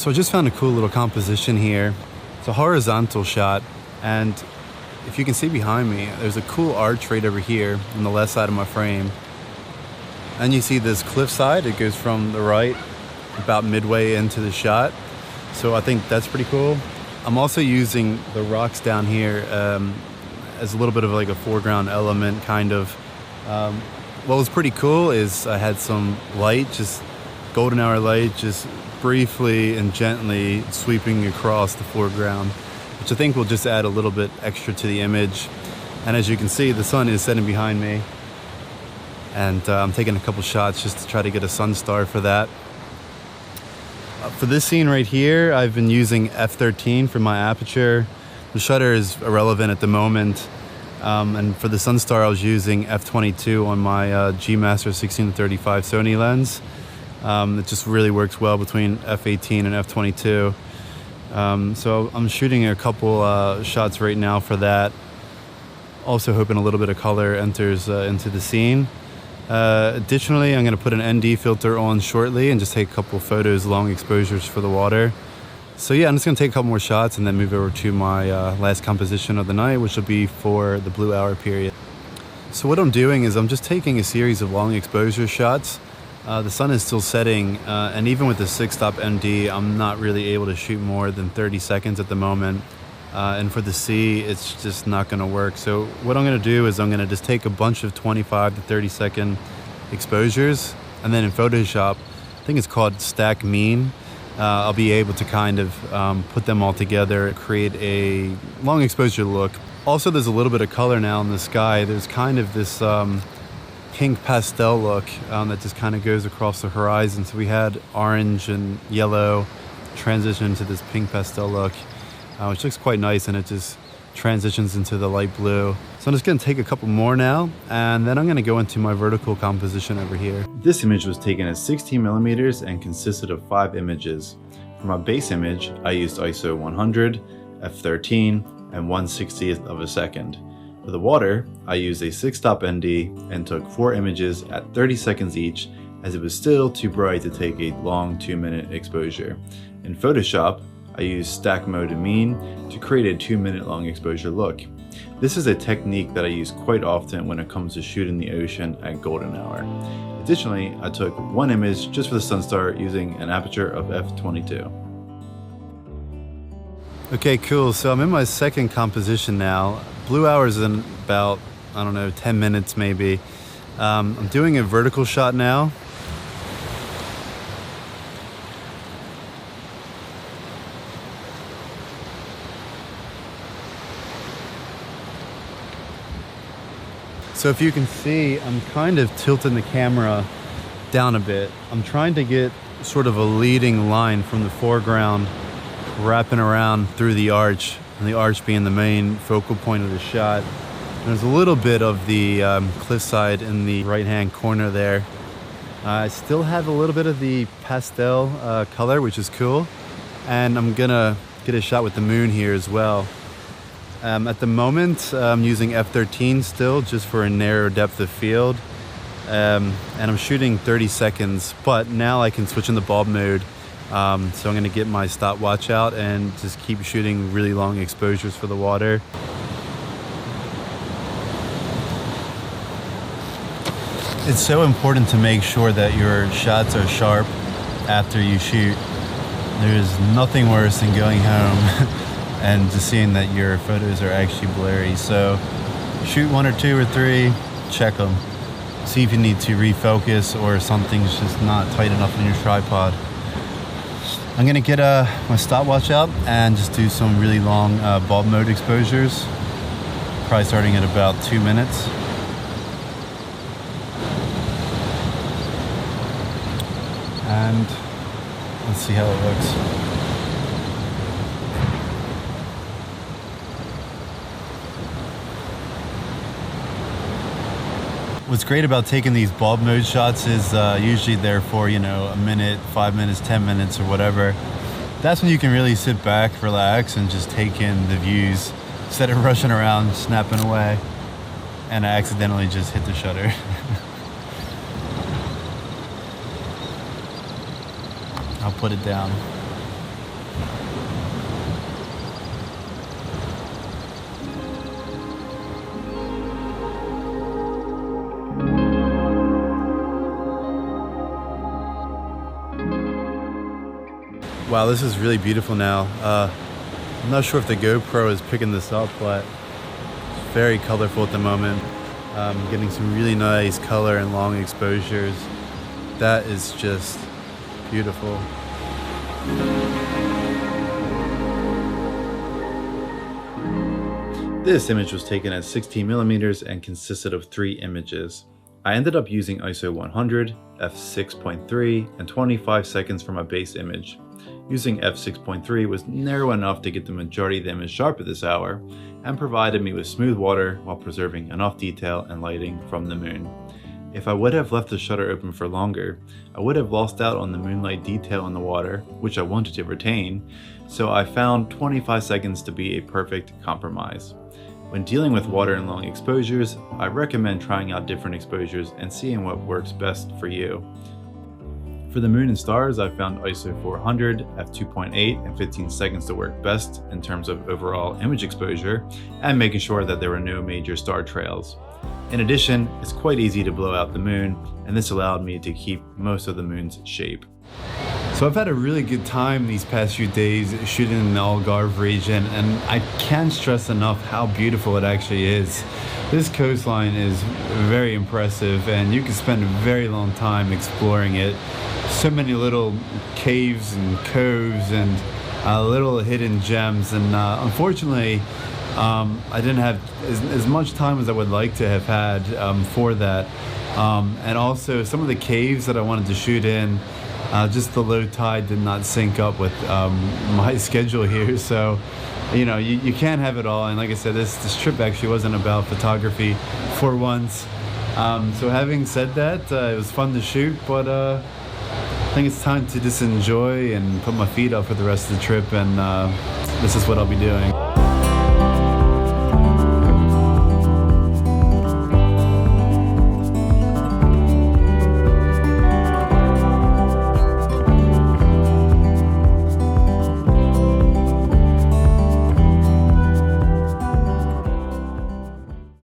So I just found a cool little composition here. It's a horizontal shot, and if you can see behind me, there's a cool arch right over here on the left side of my frame. And you see this cliffside. It goes from the right about midway into the shot. So I think that's pretty cool. I'm also using the rocks down here as a little bit of like a foreground element, kind of. What was pretty cool is I had some light, just golden hour light, just briefly and gently sweeping across the foreground, which I think will just add a little bit extra to the image. And as you can see, the sun is setting behind me, and I'm taking a couple shots just to try to get a sun star for that. For this scene right here, I've been using f13 for my aperture. The shutter is irrelevant at the moment. And for the sun star, I was using f22 on my G Master 16-35 Sony lens. It just really works well between f18 and f22. So I'm shooting a couple shots right now for that. Also hoping a little bit of color enters into the scene. Additionally, I'm going to put an ND filter on shortly and just take a couple photos, long exposures for the water. So yeah, I'm just going to take a couple more shots and then move over to my last composition of the night, which will be for the blue hour period. So what I'm doing is I'm just taking a series of long exposure shots. The sun is still setting, and even with the 6-stop MD, I'm not really able to shoot more than 30 seconds at the moment. And for the sea, it's just not going to work. So what I'm going to do is I'm going to just take a bunch of 25 to 30 second exposures, and then in Photoshop, I think it's called stack mean, I'll be able to kind of put them all together, create a long exposure look. Also, there's a little bit of color now in the sky. There's kind of this pink pastel look that just kind of goes across the horizon. So we had orange and yellow transition into this pink pastel look, which looks quite nice, and it just transitions into the light blue. So I'm just going to take a couple more now, and then I'm going to go into my vertical composition over here. This image was taken at 16 millimeters and consisted of 5 images. For my base image, I used ISO 100, f13, and 1/60th of a second. For the water, I used a 6-stop ND and took 4 images at 30 seconds each, as it was still too bright to take a long 2-minute exposure. In Photoshop, I used stack mode and mean to create a 2-minute long exposure look. This is a technique that I use quite often when it comes to shooting the ocean at golden hour. Additionally, I took 1 image just for the sunstar using an aperture of f22. Okay, cool. So I'm in my second composition now. Blue hour is in about, 10 minutes maybe. I'm doing a vertical shot now. So if you can see, I'm kind of tilting the camera down a bit. I'm trying to get sort of a leading line from the foreground wrapping around through the arch, and the arch being the main focal point of the shot. There's a little bit of the cliffside in the right-hand corner there. I still have a little bit of the pastel color, which is cool. And I'm gonna get a shot with the moon here as well. At the moment, I'm using f13 still, just for a narrow depth of field. And I'm shooting 30 seconds, but now I can switch in the bulb mode. So I'm gonna get my stopwatch out and just keep shooting really long exposures for the water. It's so important to make sure that your shots are sharp after you shoot. There's nothing worse than going home and just seeing that your photos are actually blurry. So shoot 1 or 2 or 3, check them. See if you need to refocus or something's just not tight enough on your tripod. I'm gonna get my stopwatch out and just do some really long bulb mode exposures, probably starting at about 2 minutes. And let's see how it looks. What's great about taking these bulb mode shots is usually they're for, a minute, 5 minutes, 10 minutes or whatever. That's when you can really sit back, relax, and just take in the views instead of rushing around, snapping away. And I accidentally just hit the shutter. I'll put it down. Wow, this is really beautiful now. I'm not sure if the GoPro is picking this up, but it's very colorful at the moment. Getting some really nice color and long exposures. That is just beautiful. This image was taken at 16 millimeters and consisted of 3 images. I ended up using ISO 100, f6.3, and 25 seconds for my base image. Using f6.3 was narrow enough to get the majority of the image sharp at this hour, and provided me with smooth water while preserving enough detail and lighting from the moon. If I would have left the shutter open for longer, I would have lost out on the moonlight detail in the water, which I wanted to retain, so I found 25 seconds to be a perfect compromise. When dealing with water and long exposures, I recommend trying out different exposures and seeing what works best for you. For the moon and stars, I found ISO 400, f2.8, and 15 seconds to work best in terms of overall image exposure and making sure that there were no major star trails. In addition, it's quite easy to blow out the moon, and this allowed me to keep most of the moon's shape. So I've had a really good time these past few days shooting in the Algarve region, and I can't stress enough how beautiful it actually is. This coastline is very impressive, and you can spend a very long time exploring it. So many little caves and coves and little hidden gems, and unfortunately I didn't have as much time as I would like to have had for that, and also some of the caves that I wanted to shoot in, just the low tide did not sync up with my schedule here, so you know, you can't have it all. And like I said, this trip actually wasn't about photography for once. So having said that, it was fun to shoot, but I think it's time to just enjoy and put my feet up for the rest of the trip, and this is what I'll be doing.